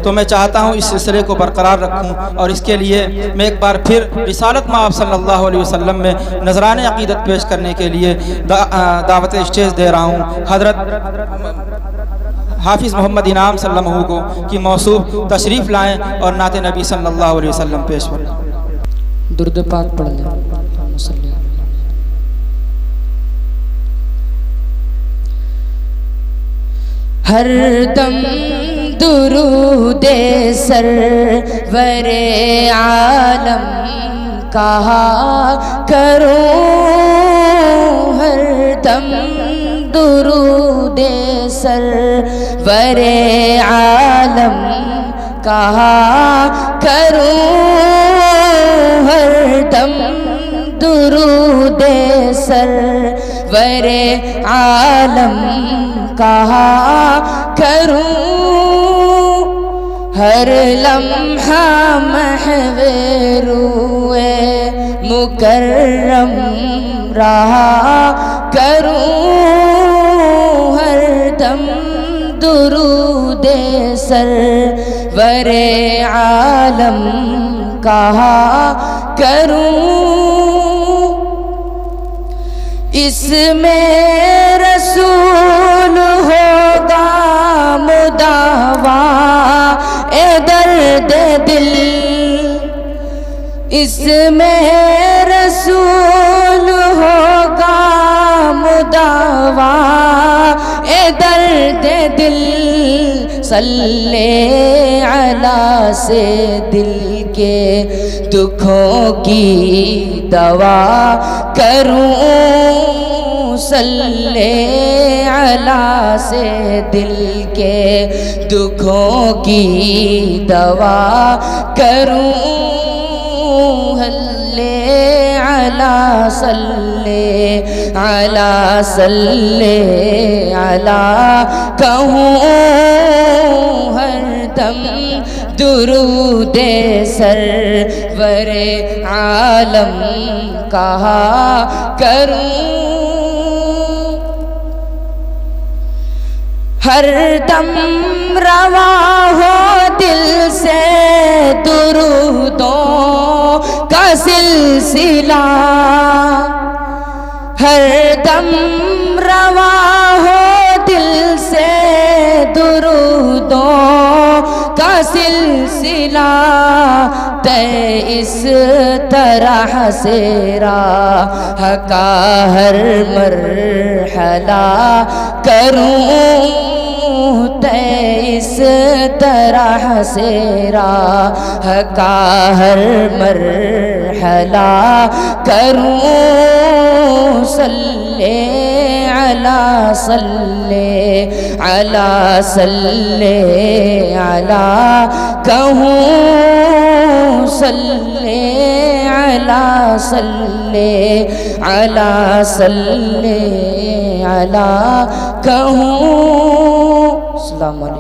तो मैं चाहता हूँ इस सिलसिले को बरकरार रखूँ, और इसके लिए मैं एक बार फिर रिसालत माब सल्लल्लाहु अलैहि वसल्लम में नजराने अक़ीदत पेश करने के लिए दावत स्टेज दे रहा हूँ हज़रत हाफिज़ मोहम्मद इनाम सल्लल्लाहु को कि मौसूफ तशरीफ़ लाएँ और नाते नबी सल्लल्लाहु अलैहि वसल्लम पेश करें। दुरूद पाक पढ़ लें। हर दम दुरूदे सरवरे आलम कहा करो, हर दम दुरूदे सरवरे आलम कहा करो, हर दम दुरूदे सरवरे आलम कहा करूं, हर लम्हा महवे रूए मुकर्रम रहा करूं, हर दम दुरूदे सरवरे आलम कहा करूं। इसमें रसूल होगा मुदावा ए दर्द दिल, इसमें रसूल होगा मुदावा ए दर्द दिल, सल्ले अला से दिल के दुखों की दवा करूं, सल्ले अला से दिल के दुखों की दवा करूं, हल्ले अला सल्ले अला सल्ले अला कहूँ, हर दम दुरूदे सरवरे आलम कहा करूं, हर दम रवा हो दिल से दुरूदों का सिलसिला, हर दम रवा हो दिल से दुरूदों का सिलसिला, तय इस तरह से राह का हर मरहला करूं, तय इस तरह से राह का हर मरहला करूं, सल्ले अला सल्ले अला सल्ले अला कहूँ, सल्ले अला सल्ले अला सल्ले अला कहूँ। अस्सलामु अलैकुम।